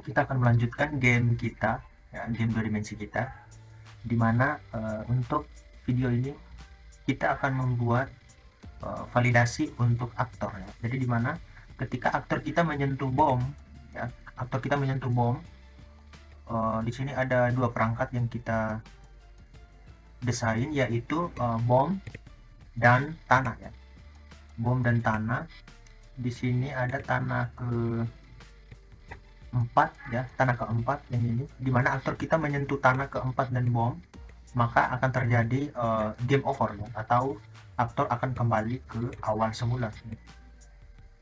kita akan melanjutkan game kita, ya, game 2 dimensi kita, dimana untuk video ini kita akan membuat validasi untuk aktor, ya. Jadi dimana ketika aktor kita menyentuh bom, ya, aktor kita menyentuh bom, di sini ada dua perangkat yang kita desain, yaitu bom dan tanah, ya. Bom dan tanah. Di sini ada tanah keempat, ya, tanah keempat yang ini, dimana aktor kita menyentuh tanah keempat dan bom, maka akan terjadi game over, ya, atau aktor akan kembali ke awal semula.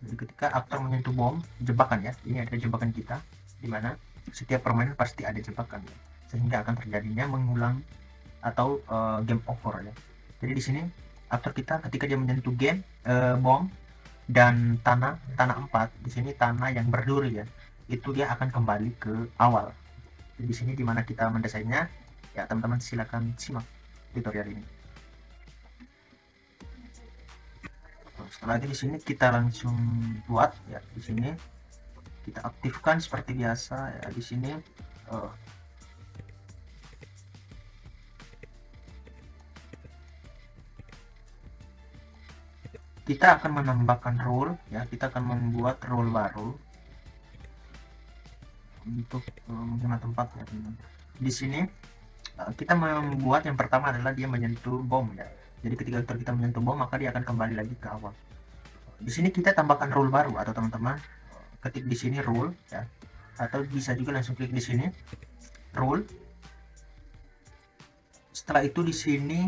Jadi ketika aktor menyentuh bom, jebakan, ya, ini ada jebakan kita, dimana setiap permainan pasti ada jebakan, ya, sehingga akan terjadinya mengulang atau game over, ya. Jadi di sini aktor kita ketika dia menyentuh game bom dan tanah 4, di sini tanah yang berduri, ya, itu dia akan kembali ke awal. Jadi di sini dimana kita mendesainnya, ya teman-teman silakan simak tutorial ini. Setelah itu di sini kita langsung buat, ya. Di sini kita aktifkan seperti biasa, ya. Di sini kita akan menambahkan rule, ya, kita akan membuat rule baru untuk menggunakan tempat, ya, teman-teman. Di sini kita membuat yang pertama adalah dia menyentuh bom, ya. Jadi ketika aktor kita menyentuh bom, maka dia akan kembali lagi ke awal. Di sini kita tambahkan rule baru, atau teman-teman ketik di sini rule, ya, atau bisa juga langsung klik di sini rule. Setelah itu di sini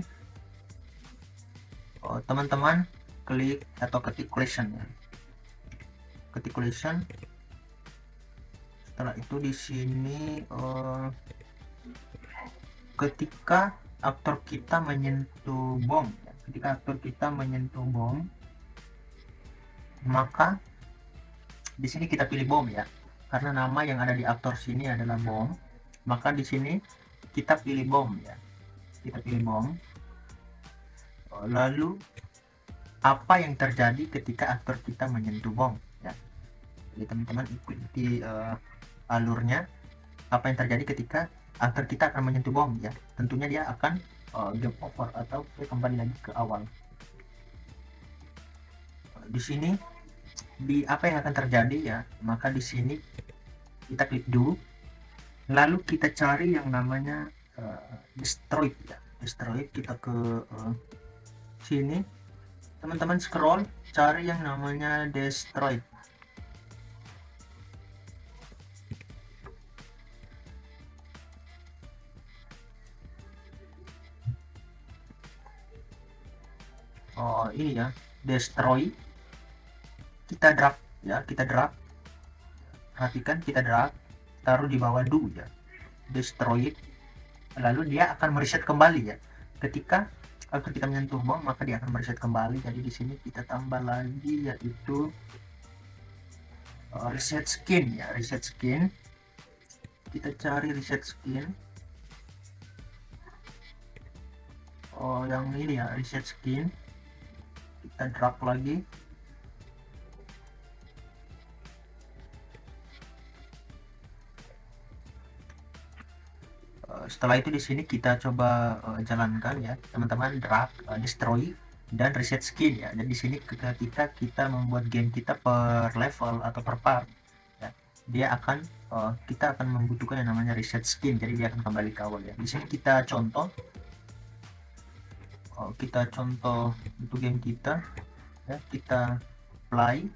teman-teman klik atau ketik collision, ya. Ketik collision. Setelah itu di sini ketika aktor kita menyentuh bom, ya. Ketika aktor kita menyentuh bom, maka di sini kita pilih bom, ya, karena nama yang ada di aktor sini adalah bom, maka di sini kita pilih bom, ya, kita pilih bom. Lalu apa yang terjadi ketika aktor kita menyentuh bom, ya. Jadi teman-teman ikuti alurnya, apa yang terjadi ketika aktor kita akan menyentuh bom, ya. Tentunya dia akan game over atau kembali lagi ke awal. Di sini di apa yang akan terjadi, ya, maka di sini kita klik do, lalu kita cari yang namanya destroy, ya. Destroy, kita ke sini, teman-teman scroll cari yang namanya destroy. Ini, ya, destroy, kita drag, ya, kita drag, perhatikan, kita drag taruh di bawah do, ya, destroy, lalu dia akan mereset kembali, ya. Ketika kita menyentuh bom, maka dia akan mereset kembali. Jadi di sini kita tambah lagi, yaitu reset skin, ya, reset skin. Kita cari reset skin, yang ini, ya, reset skin, kita drag lagi. Setelah itu di sini kita coba jalankan, ya, teman-teman, drag, destroy dan reset skin, ya. Dan di sini ketika kita membuat game kita per level atau per part, ya, dia akan kita akan membutuhkan yang namanya reset skin, jadi dia akan kembali ke awal, ya. Di sini kita contoh untuk game kita, ya, kita play,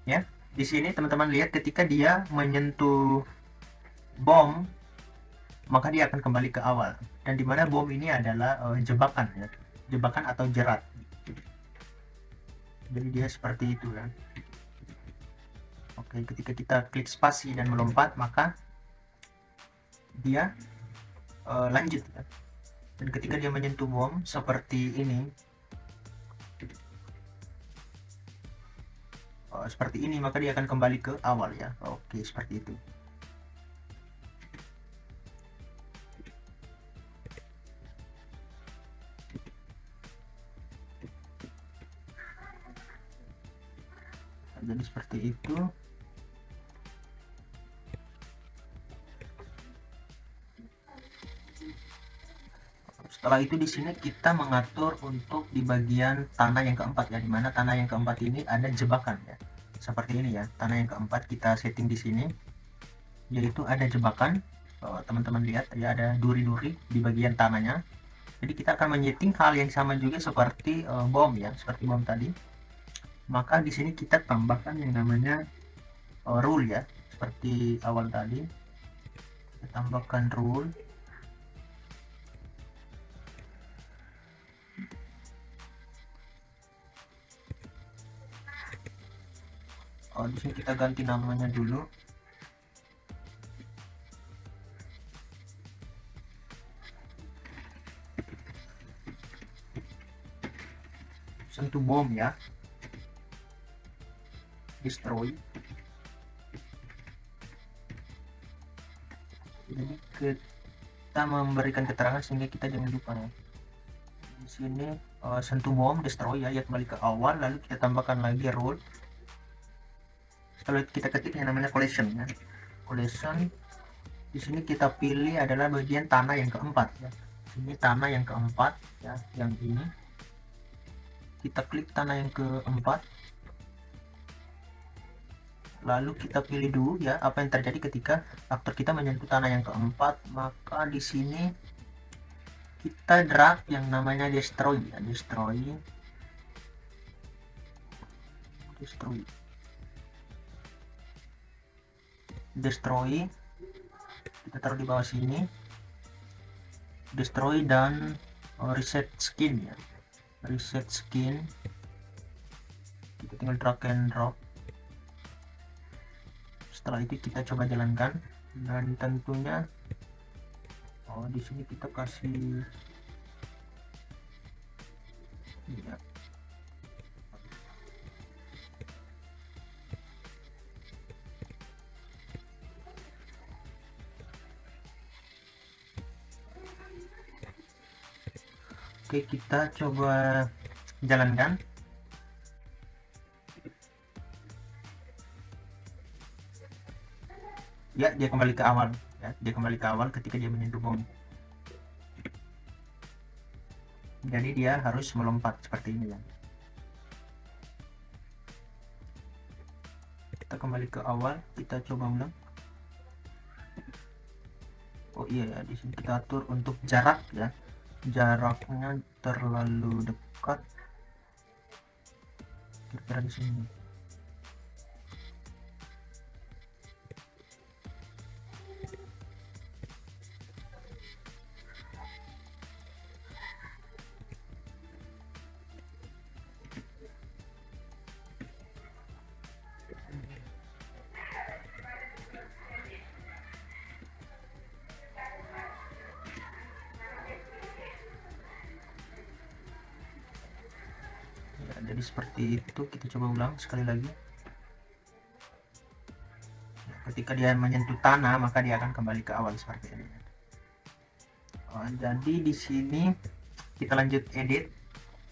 ya. Di sini teman-teman lihat ketika dia menyentuh bom, maka dia akan kembali ke awal, dan dimana bom ini adalah jebakan, ya, jebakan atau jerat. Jadi dia seperti itu, ya. Oke, ketika kita klik spasi dan melompat, maka dia lanjut, ya. Dan ketika dia menyentuh bom seperti ini, maka dia akan kembali ke awal, ya. Oke, seperti itu. Jadi seperti itu. Setelah itu di sini kita mengatur untuk di bagian tanah yang keempat ya, dimana tanah yang keempat ini ada jebakan ya, seperti ini ya. Tanah yang keempat kita setting di sini, yaitu ada jebakan. Teman-teman lihat ya, ada duri-duri di bagian tanahnya. Jadi kita akan menyeting hal yang sama juga seperti bom ya, seperti bom tadi. Maka di sini kita tambahkan yang namanya rule ya, seperti awal tadi. Kita tambahkan rule. Di sini kita ganti namanya dulu. Sentuh bom ya. Destroy. Jadi kita memberikan keterangan sehingga kita jangan lupa ya. Di sini sentuh bom, destroy ya, kembali ke awal, lalu kita tambahkan lagi rule. Kalau kita ketik yang namanya collision ya. Collision. Di sini kita pilih adalah bagian tanah yang keempat ya. Ini tanah yang keempat ya, yang ini. Kita klik tanah yang keempat. Lalu kita pilih dulu ya apa yang terjadi ketika aktor kita menyentuh tanah yang keempat. Maka di sini kita drag yang namanya destroy ya, destroy. Kita taruh di bawah sini, destroy dan reset skin ya, reset skin. Kita tinggal drag and drop. Setelah itu kita coba jalankan, dan tentunya di sini kita kasih ya. Oke, kita coba jalankan. Ya, dia kembali ke awal ya, dia kembali ke awal ketika dia menyentuh bom. Jadi dia harus melompat seperti ini ya. Kita kembali ke awal, kita coba ulang. Oh iya ya, di sini kita atur untuk jarak ya, jaraknya terlalu dekat, kira-kira di sini. Jadi seperti itu. Kita coba ulang sekali lagi. Ketika dia menyentuh tanah maka dia akan kembali ke awal seperti ini. Jadi di sini kita lanjut edit.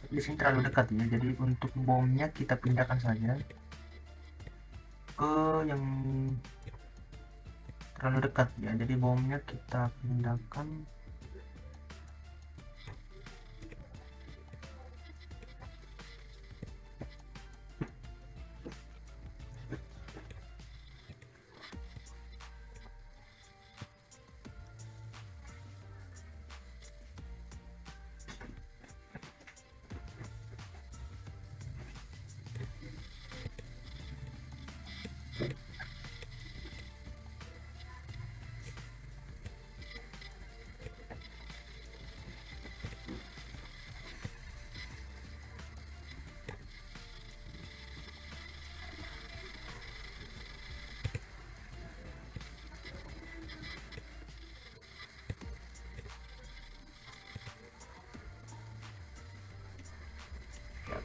Di sini terlalu dekat ya, jadi untuk bomnya kita pindahkan saja ke yang terlalu dekat ya, jadi bomnya kita pindahkan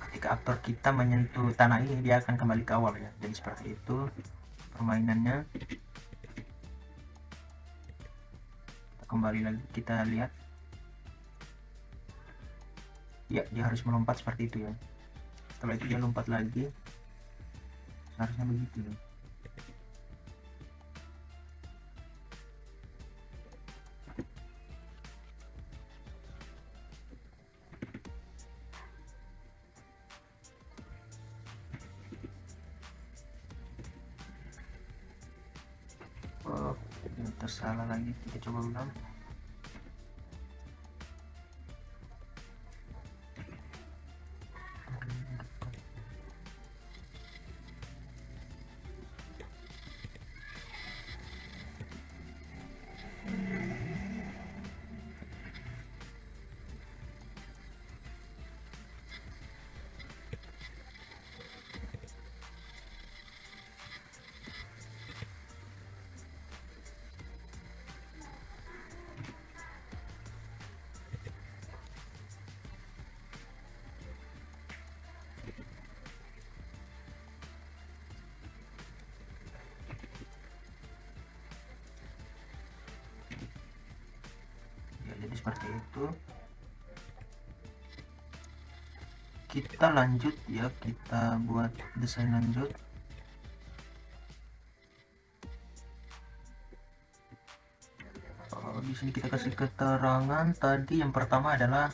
ketika aktor kita menyentuh tanah ini dia akan kembali ke awal ya. Jadi seperti itu permainannya. Kembali lagi kita lihat ya, dia harus melompat seperti itu ya. Setelah itu dia lompat lagi, seharusnya begitu ya. tersalah lagi, kita coba ulang. Jadi seperti itu. Kita lanjut ya, kita buat desain lanjut. Di sini kita kasih keterangan tadi, yang pertama adalah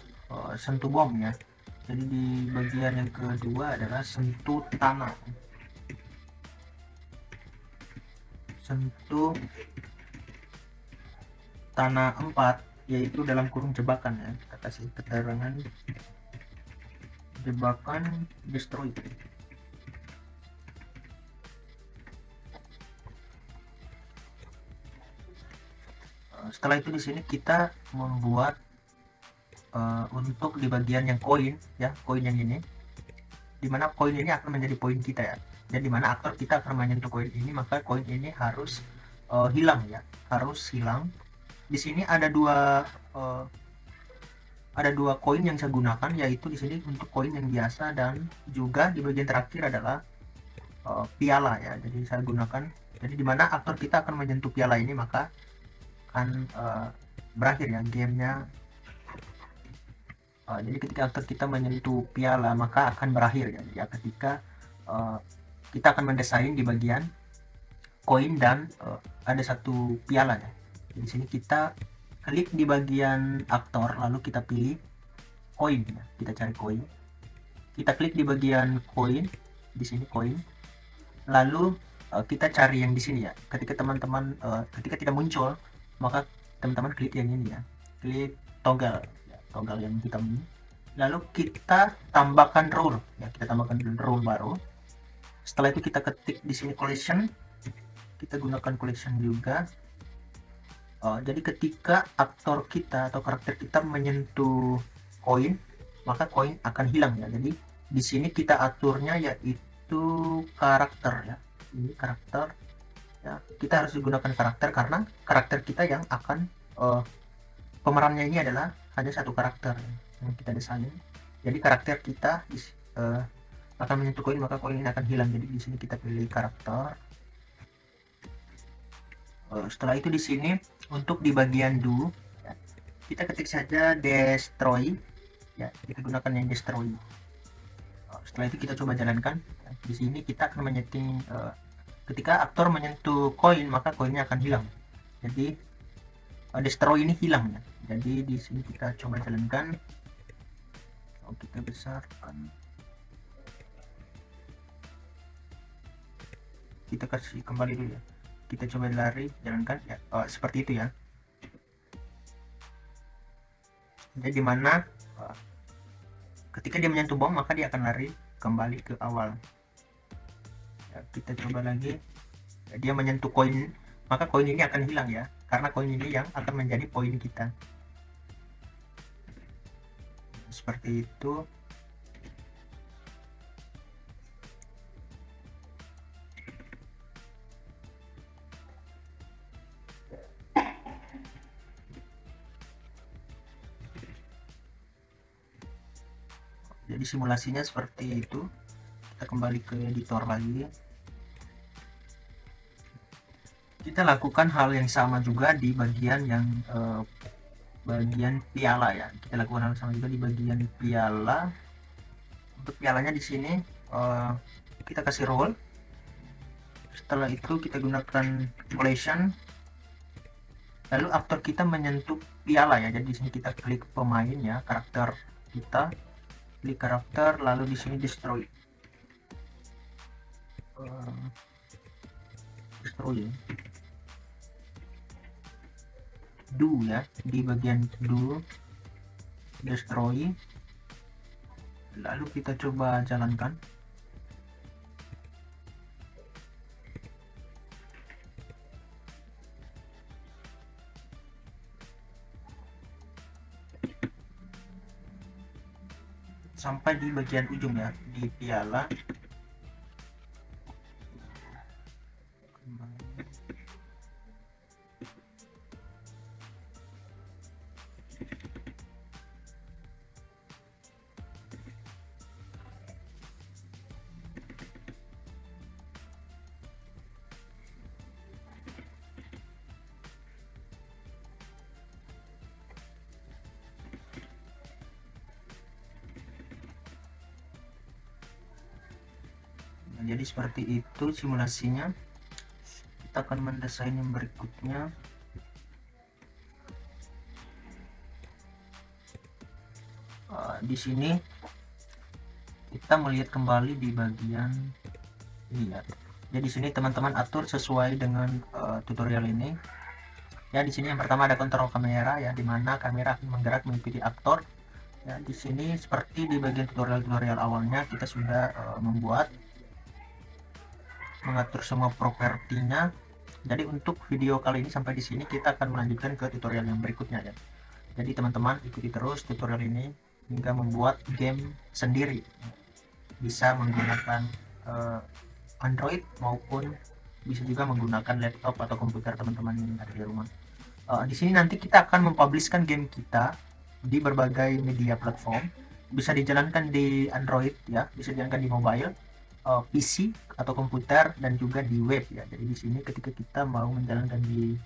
sentuh bom ya. Jadi di bagian yang kedua adalah sentuh tanah. Sentuh tanah 4, yaitu dalam kurung jebakan ya. Kita kasih keterangan jebakan destroy. Setelah itu di sini kita membuat untuk di bagian yang koin ya, koin yang ini, dimana koin ini akan menjadi poin kita ya. Jadi dimana aktor kita akan menyentuh koin ini, maka koin ini harus hilang ya, harus hilang. Di sini ada dua koin yang saya gunakan, yaitu di sini untuk koin yang biasa, dan juga di bagian terakhir adalah piala ya. Jadi saya gunakan, jadi dimana aktor kita akan menyentuh piala ini, maka akan berakhir ya gamenya. Jadi ketika aktor kita menyentuh piala, maka akan berakhir ya, ketika kita akan mendesain di bagian koin dan ada satu piala ya. Di sini kita klik di bagian aktor, lalu kita pilih koin ya. Kita cari koin, kita klik di bagian koin, di sini koin, lalu kita cari yang di sini ya. Ketika teman-teman ketika tidak muncul, maka teman-teman klik yang ini ya, klik toggle ya, toggle yang hitam ini, lalu kita tambahkan rule ya, kita tambahkan rule baru. Setelah itu kita ketik di sini collection, kita gunakan collection juga. Jadi ketika aktor kita atau karakter kita menyentuh koin, maka koin akan hilang ya. Jadi di sini kita aturnya yaitu karakter ya, ini karakter ya. Kita harus menggunakan karakter karena karakter kita yang akan pemerannya ini adalah hanya satu karakter yang kita desain. Jadi karakter kita akan menyentuh koin, maka koin ini akan hilang. Jadi di sini kita pilih karakter. Setelah itu di sini untuk di bagian do ya, kita ketik saja destroy ya, kita gunakan yang destroy. Setelah itu kita coba jalankan ya. Di sini kita akan menyeting ketika aktor menyentuh koin, maka koinnya akan hilang. Jadi destroy ini hilang ya. Jadi di sini kita coba jalankan. Kita besarkan, kita kasih kembali dulu ya, kita coba lari, jalankan ya, seperti itu ya. Jadi dimana ketika dia menyentuh bom, maka dia akan lari kembali ke awal ya. Kita coba lagi ya, dia menyentuh koin, maka koin ini akan hilang ya, karena koin ini yang akan menjadi poin kita. Seperti itu. Jadi simulasinya seperti itu. Kita kembali ke editor lagi. Kita lakukan hal yang sama juga di bagian yang bagian piala ya. Kita lakukan hal yang sama juga di bagian piala. Untuk pialanya di sini kita kasih role. Setelah itu kita gunakan collection. Lalu aktor kita menyentuh piala ya. Jadi di sini kita klik pemain ya, karakter kita, klik karakter, lalu di sini destroy. Destroy ya. do ya, di bagian do destroy, lalu kita coba jalankan. Sampai di bagian ujung ya, di piala. Jadi seperti itu simulasinya. Kita akan mendesain yang berikutnya. Di sini kita melihat kembali di bagian ini ya. Jadi di sini teman-teman atur sesuai dengan tutorial ini. Ya, di sini yang pertama ada kontrol kamera ya, dimana kamera akan menggerak mengikuti aktor. Ya, di sini seperti di bagian tutorial-tutorial awalnya kita sudah mengatur semua propertinya. Jadi untuk video kali ini sampai di sini, kita akan melanjutkan ke tutorial yang berikutnya ya. Jadi teman-teman ikuti terus tutorial ini hingga membuat game sendiri. Bisa menggunakan Android maupun bisa juga menggunakan laptop atau komputer teman-teman yang ada di rumah. Di sini nanti kita akan mempublishkan game kita di berbagai media platform. Bisa dijalankan di Android ya, bisa dijalankan di mobile, PC atau komputer, dan juga di web ya. Jadi di sini ketika kita mau menjalankan di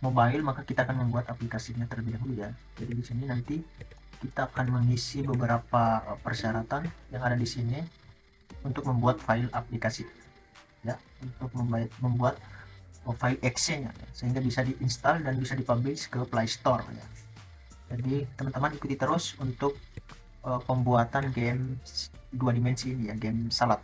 mobile, maka kita akan membuat aplikasinya terlebih dahulu ya. Jadi di sini nanti kita akan mengisi beberapa persyaratan yang ada di sini untuk membuat file aplikasi ya, untuk membuat file exe-nya ya, sehingga bisa diinstal dan bisa dipublish ke Play Store ya. Jadi teman-teman ikuti terus untuk pembuatan game 2 dimensi ini ya, game salad.